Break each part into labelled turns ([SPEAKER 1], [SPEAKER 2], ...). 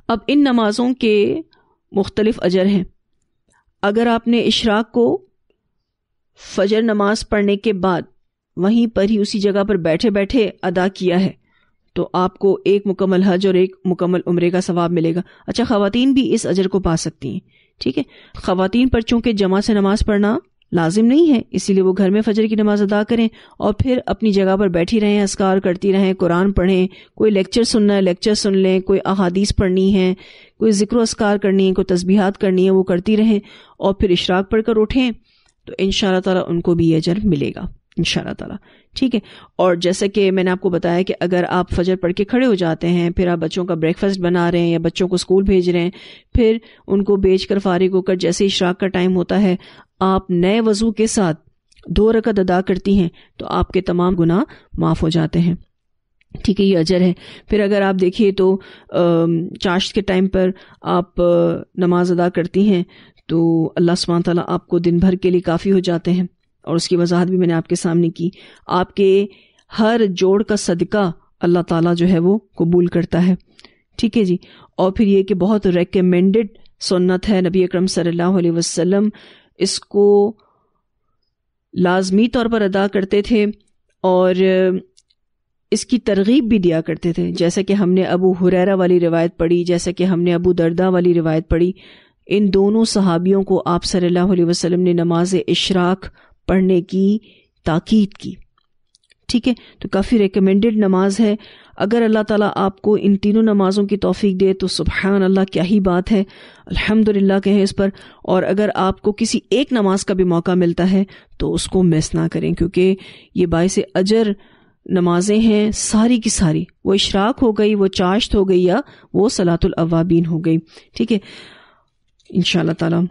[SPEAKER 1] اب ان نمازوں کے مختلف اجر ہیں. اگر آپ نے اشراق کو فجر نماز پڑھنے کے بعد وہیں پر ہی اسی جگہ پر بیٹھے بیٹھے ادا کیا ہے تو آپ کو ایک مکمل حج اور ایک مکمل عمرے کا ثواب ملے گا. اچھا، خواتین بھی اس اجر کو پا سکتی ہیں. ٹھیک ہے، خواتین پر چونکہ جماعت سے نماز پڑھنا لازم نہیں ہے، اسی لیے وہ گھر میں فجر کی نماز ادا کریں اور پھر اپنی جگہ پر بیٹھی رہیں، اذکار کرتی رہیں، قرآن پڑھیں، کوئی لیکچر سننا ہے لیکچر سن لیں، کوئی احادیث پڑھنی ہے، کوئی ذکر و اذکار کرنی ہے، کوئی تسبیحات کرنی ہے، وہ کرتی رہیں اور پھر اشراق پڑھ کر اٹھیں تو انشاءاللہ تعالیٰ ان کو بھی یہ اجر ملے گا انشاءاللہ تعالیٰ. ٹھیک ہے، اور جیسے کہ میں نے آپ کو بتایا کہ اگر آپ فجر پڑھ کے کھڑے ہو جاتے ہیں، پھر آپ بچوں کا بریک فاسٹ بنا رہے ہیں یا بچوں کو اسکول بھیج رہے ہیں، پھر ان کو بھیج کر فارغ ہو کر جیسے اشراق کا ٹائم ہوتا ہے آپ نئے وضو کے ساتھ 2 رکعت ادا کرتی ہیں تو آپ کے تمام گناہ معاف ہو جاتے ہیں. ٹھیک ہے، یہ اجر ہے. پھر اگر آپ دیکھیے تو چاشت کے ٹائم پر آپ نماز ادا کرتی ہیں تو اللہ سبحانہ تعالیٰ آپ کو دن بھر کے لیے کافی ہو جاتے ہیں، اور اس کی وضاحت بھی میں نے آپ کے سامنے کی. آپ کے ہر جوڑ کا صدقہ اللہ تعالیٰ جو ہے وہ قبول کرتا ہے. ٹھیک ہے جی. اور پھر یہ کہ بہت ریکمینڈڈ سنت ہے، نبی اکرم صلی اللہ علیہ وسلم اس کو لازمی طور پر ادا کرتے تھے اور اس کی ترغیب بھی دیا کرتے تھے. جیسے کہ ہم نے ابو ہریرہ والی روایت پڑھی، جیسے کہ ہم نے ابو درداء والی روایت پڑھی، ان دونوں صحابیوں کو آپ صلی اللہ علیہ وسلم نے نماز اشراق پڑھنے کی تاکید کی. ٹھیک ہے، تو کافی ریکمینڈڈ نماز ہے. اگر اللہ تعالیٰ آپ کو ان تینوں نمازوں کی توفیق دے تو سبحان اللہ، کیا ہی بات ہے، الحمدللہ کہیں اس پر. اور اگر آپ کو کسی ایک نماز کا بھی موقع ملتا ہے تو اس کو مس نہ کریں، کیونکہ یہ باعث اجر نمازیں ہیں ساری کی ساری. وہ اشراق ہو گئی، وہ چاشت ہو گئی، یا وہ صلاۃ الاوابین ہو گئی. ٹھیک ہے، انشاءاللہ تعالیٰ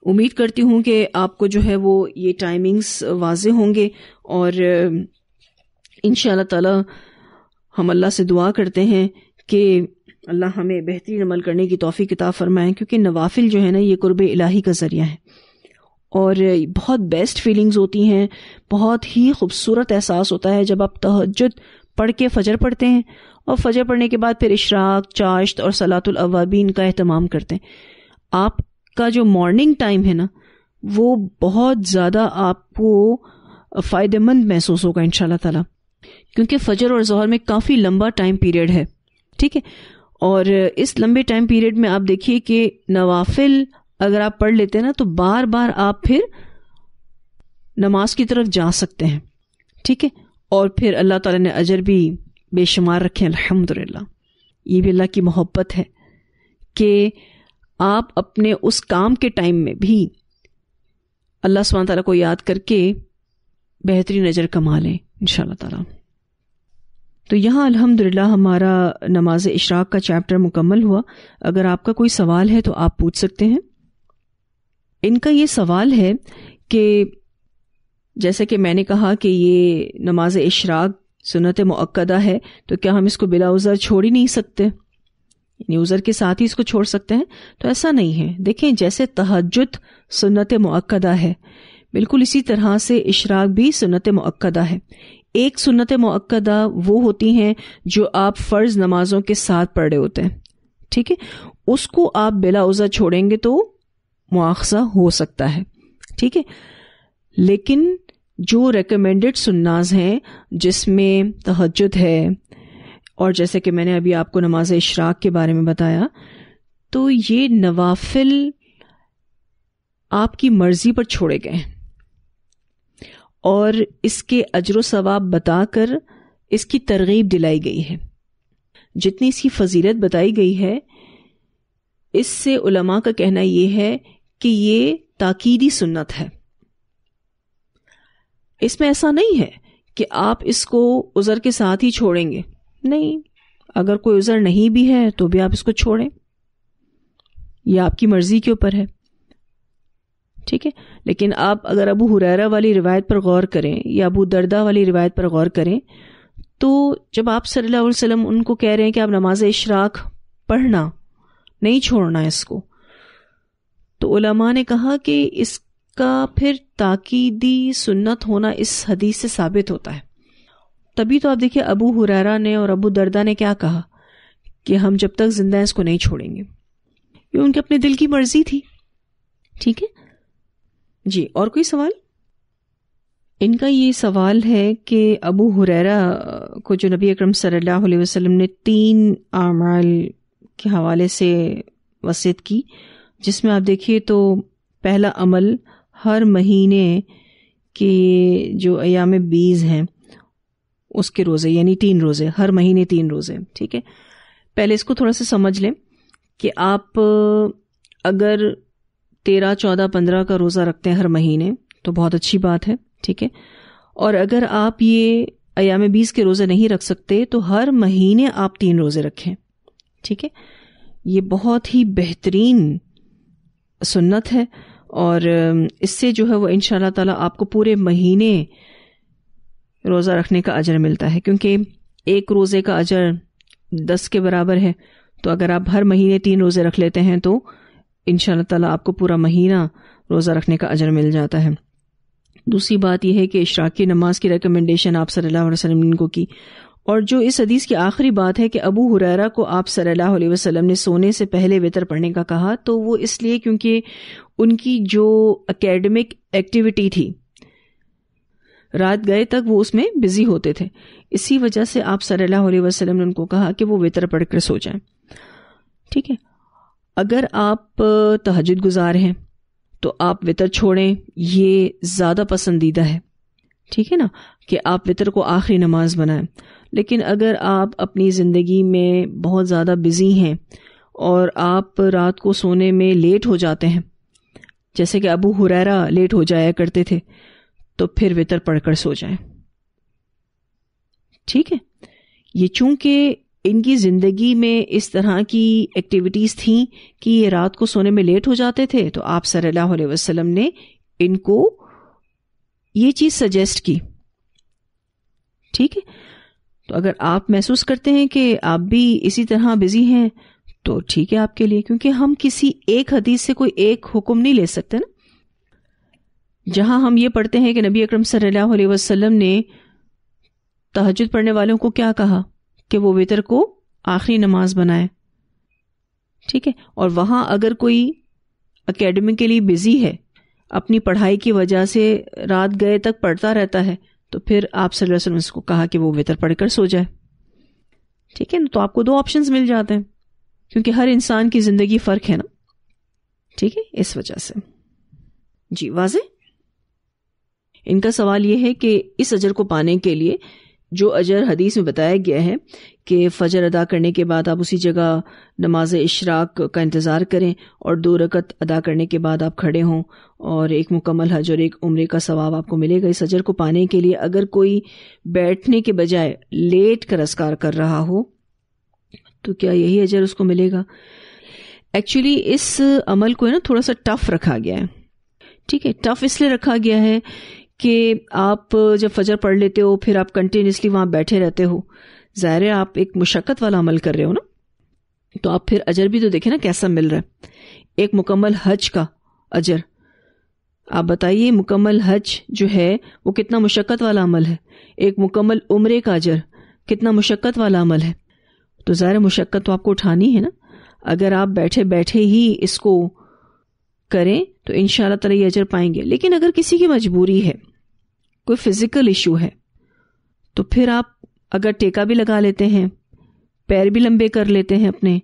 [SPEAKER 1] امید کرتی ہوں کہ آپ کو جو ہے وہ یہ ٹائمنگز واضح ہوں گے، اور انشاءاللہ تعالی ہم اللہ سے دعا کرتے ہیں کہ اللہ ہمیں بہترین عمل کرنے کی توفیق عطا فرمائیں، کیونکہ نوافل جو ہے نا یہ قرب الہی کا ذریعہ ہے اور بہت بیسٹ فیلنگز ہوتی ہیں. بہت ہی خوبصورت احساس ہوتا ہے جب آپ تہجد پڑھ کے فجر پڑھتے ہیں اور فجر پڑھنے کے بعد پھر اشراق، چاشت اور صلاۃ الاوابین کا اہتمام کرتے ہیں. آپ کا جو مارننگ ٹائم ہے نا وہ بہت زیادہ آپ کو فائدہ مند محسوس ہوگا انشاءاللہ تعالی، کیونکہ فجر اور ظہر میں کافی لمبا ٹائم پیریڈ ہے. ٹھیک ہے، اور اس لمبے ٹائم پیریڈ میں آپ دیکھیے کہ نوافل اگر آپ پڑھ لیتے ہیں نا تو بار بار آپ پھر نماز کی طرف جا سکتے ہیں. ٹھیک ہے، اور پھر اللہ تعالی نے اجر بھی بے شمار رکھے الحمدللہ. یہ بھی اللہ کی محبت ہے کہ آپ اپنے اس کام کے ٹائم میں بھی اللہ سبحانہ تعالیٰ کو یاد کر کے بہترین اجر کما لیں انشاءاللہ تعالیٰ. تو یہاں الحمدللہ ہمارا نماز اشراق کا چیپٹر مکمل ہوا. اگر آپ کا کوئی سوال ہے تو آپ پوچھ سکتے ہیں. ان کا یہ سوال ہے کہ جیسے کہ میں نے کہا کہ یہ نماز اشراق سنت مؤکدہ ہے تو کیا ہم اس کو بلا عذر چھوڑ ہی نہیں سکتے، یعنی عذر کے ساتھ ہی اس کو چھوڑ سکتے ہیں؟ تو ایسا نہیں ہے. دیکھیں جیسے تہجد سنت مؤکدہ ہے بالکل اسی طرح سے اشراق بھی سنت مؤکدہ ہے. ایک سنت مؤکدہ وہ ہوتی ہیں جو آپ فرض نمازوں کے ساتھ پڑھ رہے ہوتے ہیں. ٹھیک ہے، اس کو آپ بلا عذر چھوڑیں گے تو مواخذہ ہو سکتا ہے. ٹھیک ہے، لیکن جو ریکمینڈڈ سناز ہیں جس میں تہجد ہے اور جیسے کہ میں نے ابھی آپ کو نماز اشراق کے بارے میں بتایا، تو یہ نوافل آپ کی مرضی پر چھوڑے گئے اور اس کے اجر و ثواب بتا کر اس کی ترغیب دلائی گئی ہے. جتنی اس کی فضیلت بتائی گئی ہے اس سے علماء کا کہنا یہ ہے کہ یہ تاکیدی سنت ہے. اس میں ایسا نہیں ہے کہ آپ اس کو عذر کے ساتھ ہی چھوڑیں گے، نہیں. اگر کوئی عذر نہیں بھی ہے تو بھی آپ اس کو چھوڑیں، یہ آپ کی مرضی کے اوپر ہے. ٹھیک ہے، لیکن آپ اگر ابو ہریرہ والی روایت پر غور کریں یا ابو درداء والی روایت پر غور کریں تو جب آپ صلی اللہ علیہ وسلم ان کو کہہ رہے ہیں کہ آپ نماز اشراق پڑھنا نہیں چھوڑنا اس کو، تو علماء نے کہا کہ اس کا پھر تاکیدی سنت ہونا اس حدیث سے ثابت ہوتا ہے. تبھی تو آپ دیکھیں ابو ہریرہ نے اور ابو درداء نے کیا کہا کہ ہم جب تک زندہ ہیں اس کو نہیں چھوڑیں گے. یہ ان کے اپنے دل کی مرضی تھی. ٹھیک ہے جی. اور کوئی سوال؟ ان کا یہ سوال ہے کہ ابو ہریرہ کو جو نبی اکرم صلی اللہ علیہ وسلم نے 3 اعمال کے حوالے سے وصیت کی، جس میں آپ دیکھیے تو پہلا عمل ہر مہینے کے جو ایام 20 ہیں اس کے روزے، یعنی 3 روزے، ہر مہینے 3 روزے. ٹھیک ہے. پہلے اس کو تھوڑا سا سمجھ لیں کہ آپ اگر 13، 14، 15 کا روزہ رکھتے ہیں ہر مہینے تو بہت اچھی بات ہے. ٹھیک ہے. اور اگر آپ یہ ایام 20 کے روزے نہیں رکھ سکتے تو ہر مہینے آپ 3 روزے رکھیں. ٹھیک ہے. یہ بہت ہی بہترین سنت ہے، اور اس سے جو ہے وہ انشاءاللہ تعالی آپ کو پورے مہینے روزہ رکھنے کا اجر ملتا ہے، کیونکہ ایک روزے کا اجر 10 کے برابر ہے. تو اگر آپ ہر مہینے 3 روزے رکھ لیتے ہیں تو انشاءاللہ تعالی آپ کو پورا مہینہ روزہ رکھنے کا اجر مل جاتا ہے. دوسری بات یہ ہے کہ اشراق کی نماز کی ریکمنڈیشن آپ صلی اللہ علیہ وسلم نے کو کی، اور جو اس حدیث کی آخری بات ہے کہ ابو ہریرہ کو آپ صلی اللہ علیہ وسلم نے سونے سے پہلے وتر پڑھنے کا کہا، تو وہ اس لیے کیونکہ ان کی جو اکیڈمک ایکٹیویٹی تھی رات گئے تک وہ اس میں بزی ہوتے تھے، اسی وجہ سے آپ صلی اللہ علیہ وسلم نے ان کو کہا کہ وہ وتر پڑھ کر سو جائیں. ٹھیک ہے. اگر آپ تہجد گزار ہیں تو آپ وتر چھوڑیں، یہ زیادہ پسندیدہ ہے. ٹھیک ہے نا، کہ آپ وتر کو آخری نماز بنائیں. لیکن اگر آپ اپنی زندگی میں بہت زیادہ بزی ہیں اور آپ رات کو سونے میں لیٹ ہو جاتے ہیں، جیسے کہ ابو ہریرہ لیٹ ہو جایا کرتے تھے، تو پھر وتر پڑھ کر سو جائیں. ٹھیک ہے. یہ چونکہ ان کی زندگی میں اس طرح کی ایکٹیویٹیز تھیں کہ یہ رات کو سونے میں لیٹ ہو جاتے تھے، تو آپ صلی اللہ علیہ وسلم نے ان کو یہ چیز سجیسٹ کی. ٹھیک ہے. تو اگر آپ محسوس کرتے ہیں کہ آپ بھی اسی طرح بزی ہیں تو ٹھیک ہے آپ کے لیے، کیونکہ ہم کسی ایک حدیث سے کوئی ایک حکم نہیں لے سکتے نا. جہاں ہم یہ پڑھتے ہیں کہ نبی اکرم صلی اللہ علیہ وسلم نے تہجد پڑھنے والوں کو کیا کہا کہ وہ وتر کو آخری نماز بنائے. ٹھیک ہے. اور وہاں اگر کوئی اکیڈمکلی بزی ہے، اپنی پڑھائی کی وجہ سے رات گئے تک پڑھتا رہتا ہے، تو پھر آپ صلی اللہ علیہ وسلم نے اس کو کہا کہ وہ وتر پڑھ کر سو جائے. ٹھیک ہے نا. تو آپ کو 2 آپشنز مل جاتے ہیں، کیونکہ ہر انسان کی زندگی فرق ہے نا. ٹھیک ہے. اس وجہ سے جی واضح. ان کا سوال یہ ہے کہ اس اجر کو پانے کے لیے جو اجر حدیث میں بتایا گیا ہے کہ فجر ادا کرنے کے بعد آپ اسی جگہ نماز اشراق کا انتظار کریں اور 2 رکعت ادا کرنے کے بعد آپ کھڑے ہوں، اور ایک مکمل حج اور ایک عمرے کا ثواب آپ کو ملے گا. اس اجر کو پانے کے لیے اگر کوئی بیٹھنے کے بجائے لیٹ کر اذکار کر رہا ہو تو کیا یہی اجر اس کو ملے گا؟ ایکچولی اس عمل کو نا تھوڑا سا ٹف رکھا گیا ہے. ٹھیک ہے. ٹف اس لیے رکھا گیا ہے کہ آپ جب فجر پڑھ لیتے ہو پھر آپ کنٹینیوسلی وہاں بیٹھے رہتے ہو، ظاہر ہے آپ ایک مشقت والا عمل کر رہے ہو نا، تو آپ پھر اجر بھی تو دیکھیں نا کیسا مل رہا ہے. ایک مکمل حج کا اجر، آپ بتائیے مکمل حج جو ہے وہ کتنا مشقت والا عمل ہے. ایک مکمل عمرے کا اجر کتنا مشقت والا عمل ہے. تو ظاہر مشقت تو آپ کو اٹھانی ہے نا. اگر آپ بیٹھے بیٹھے ہی اس کو کریں تو انشاءاللہ تعالی یہ اجر پائیں گے. لیکن اگر کسی کی مجبوری ہے، کوئی فزیکل ایشو ہے، تو پھر آپ اگر ٹیکا بھی لگا لیتے ہیں، پیر بھی لمبے کر لیتے ہیں اپنے،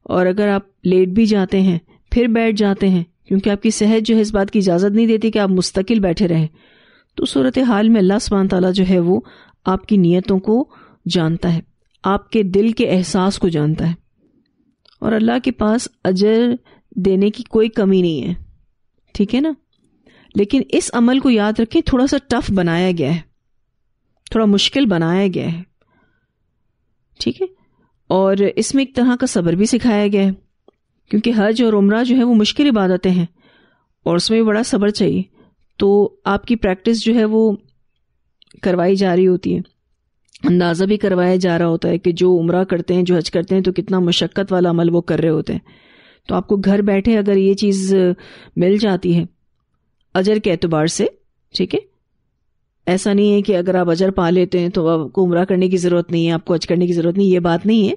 [SPEAKER 1] اور اگر آپ لیٹ بھی جاتے ہیں پھر بیٹھ جاتے ہیں، کیونکہ آپ کی صحت جو ہے اس بات کی اجازت نہیں دیتی کہ آپ مستقل بیٹھے رہیں، تو صورتحال میں اللہ سبحانہ تعالیٰ جو ہے وہ آپ کی نیتوں کو جانتا ہے، آپ کے دل کے احساس کو جانتا ہے، اور اللہ کے پاس اجر دینے کی کوئی کمی نہیں ہے. ٹھیک ہے نا. لیکن اس عمل کو یاد رکھیں، تھوڑا سا ٹف بنایا گیا ہے، تھوڑا مشکل بنایا گیا ہے. ٹھیک ہے. اور اس میں ایک طرح کا صبر بھی سکھایا گیا ہے، کیونکہ حج اور عمرہ جو ہے وہ مشکل عبادتیں ہیں اور اس میں بھی بڑا صبر چاہیے. تو آپ کی پریکٹس جو ہے وہ کروائی جا رہی ہوتی ہے، اندازہ بھی کروایا جا رہا ہوتا ہے کہ جو عمرہ کرتے ہیں، جو حج کرتے ہیں، تو کتنا مشقت والا عمل وہ کر رہے ہوتے ہیں. تو آپ کو گھر بیٹھے اگر یہ چیز مل جاتی ہے اجر کے اعتبار سے، ٹھیک ہے، ایسا نہیں ہے کہ اگر آپ اجر پا لیتے ہیں تو آپ کو عمرہ کرنے کی ضرورت نہیں ہے، آپ کو حج کرنے کی ضرورت نہیں، یہ بات نہیں ہے.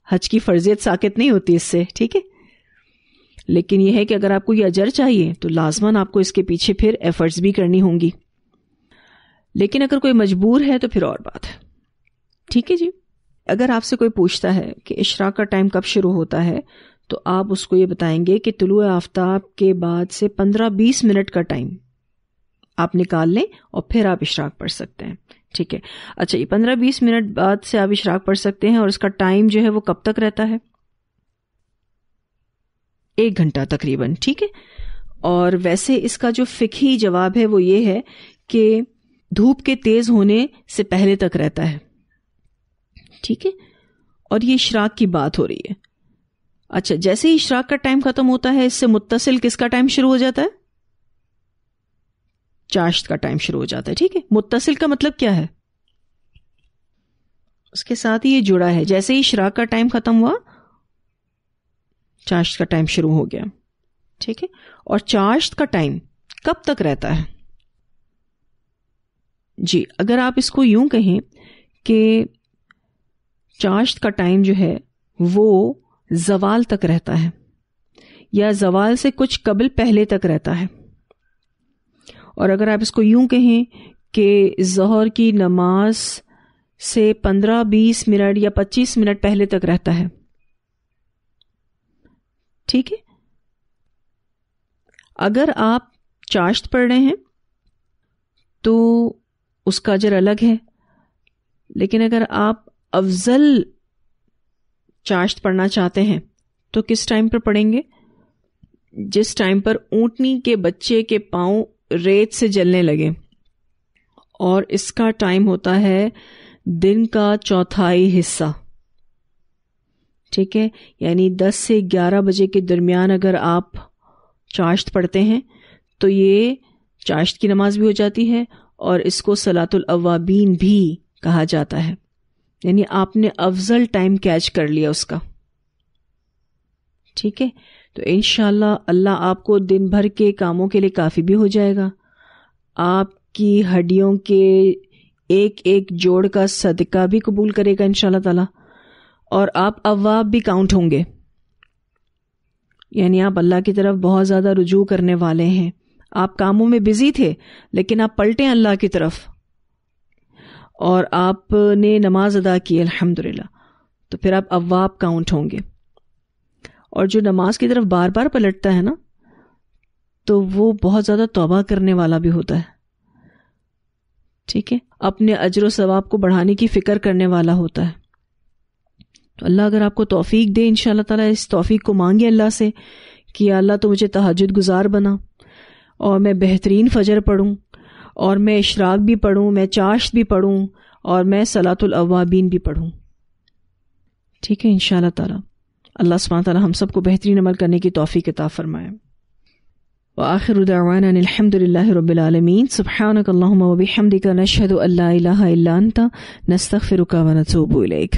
[SPEAKER 1] حج کی فرضیت ساقط نہیں ہوتی اس سے، ٹھیک ہے. لیکن یہ ہے کہ اگر آپ کو یہ اجر چاہیے تو لازماً آپ کو اس کے پیچھے پھر ایفرٹس بھی کرنی ہوں گی. لیکن اگر کوئی مجبور ہے تو پھر اور بات ہے. ٹھیک ہے جی. اگر آپ سے کوئی پوچھتا ہے کہ اشراق کا ٹائم کب شروع ہوتا ہے تو آپ اس کو یہ بتائیں گے کہ طلوع آفتاب کے بعد سے 15-20 منٹ کا ٹائم آپ نکال لیں اور پھر آپ اشراق پڑھ سکتے ہیں. ٹھیک ہے. اچھا، یہ 15-20 منٹ بعد سے آپ اشراق پڑھ سکتے ہیں اور اس کا ٹائم جو ہے وہ کب تک رہتا ہے؟ 1 گھنٹہ تقریباً. ٹھیک ہے. اور ویسے اس کا جو فقہی جواب ہے وہ یہ ہے کہ دھوپ کے تیز ہونے سے پہلے تک رہتا ہے. ٹھیک ہے. اور یہ اشراق کی بات ہو رہی ہے. اچھا، جیسے ہی اشراق کا ٹائم ختم ہوتا ہے اس سے متصل کس کا ٹائم شروع ہو جاتا ہے؟ چاشت کا ٹائم شروع ہو جاتا ہے. ٹھیک ہے. متصل کا مطلب کیا ہے؟ اس کے ساتھ ہی یہ جڑا ہے. جیسے ہی اشراق کا ٹائم ختم ہوا چاشت کا ٹائم شروع ہو گیا. ٹھیک ہے. اور چاشت کا ٹائم کب تک رہتا ہے؟ جی، اگر آپ اس کو یوں کہیں کہ چاشت کا ٹائم جو ہے وہ زوال تک رہتا ہے یا زوال سے کچھ قبل پہلے تک رہتا ہے. اور اگر آپ اس کو یوں کہیں کہ ظہر کی نماز سے 15-20 منٹ یا 25 منٹ پہلے تک رہتا ہے. ٹھیک ہے. اگر آپ چاشت پڑھ رہے ہیں تو اس کا اجر الگ ہے، لیکن اگر آپ افضل چاشت پڑھنا چاہتے ہیں تو کس ٹائم پر پڑھیں گے؟ جس ٹائم پر اونٹنی کے بچے کے پاؤں ریت سے جلنے لگے، اور اس کا ٹائم ہوتا ہے دن کا چوتھائی حصہ. ٹھیک ہے. یعنی 10 سے 11 بجے کے درمیان اگر آپ چاشت پڑھتے ہیں تو یہ چاشت کی نماز بھی ہو جاتی ہے اور اس کو صلاۃ الاوابین بھی کہا جاتا ہے. یعنی آپ نے افضل ٹائم کیچ کر لیا اس کا. ٹھیک ہے. تو انشاءاللہ اللہ آپ کو دن بھر کے کاموں کے لیے کافی بھی ہو جائے گا. آپ کی ہڈیوں کے ایک ایک جوڑ کا صدقہ بھی قبول کرے گا انشاءاللہ تعالی، اور آپ اواب بھی کاؤنٹ ہوں گے. یعنی آپ اللہ کی طرف بہت زیادہ رجوع کرنے والے ہیں. آپ کاموں میں بزی تھے لیکن آپ پلٹیں اللہ کی طرف اور آپ نے نماز ادا کی الحمدللہ، تو پھر آپ اواب کاؤنٹ ہوں گے. اور جو نماز کی طرف بار بار پلٹتا ہے نا تو وہ بہت زیادہ توبہ کرنے والا بھی ہوتا ہے. ٹھیک ہے. اپنے اجر و ثواب کو بڑھانے کی فکر کرنے والا ہوتا ہے. تو اللہ اگر آپ کو توفیق دے انشاءاللہ تعالی، اس توفیق کو مانگے اللہ سے کہ یا اللہ تو مجھے تہجد گزار بنا اور میں بہترین فجر پڑھوں اور میں اشراق بھی پڑھوں، میں چاشت بھی پڑھوں اور میں صلاۃ الاوابین بھی پڑھوں. ٹھیک ہے. انشاءاللہ تعالی اللہ سبحانہ تعالی ہم سب کو بہترین عمل کرنے کی توفیق عطا فرمائے. وآخر دعوانا ان الحمد للہ رب العالمین. سبحانک اللہم وبحمدک نشہد ان لا الہ الا انت نستغفرک ونتوب الیک.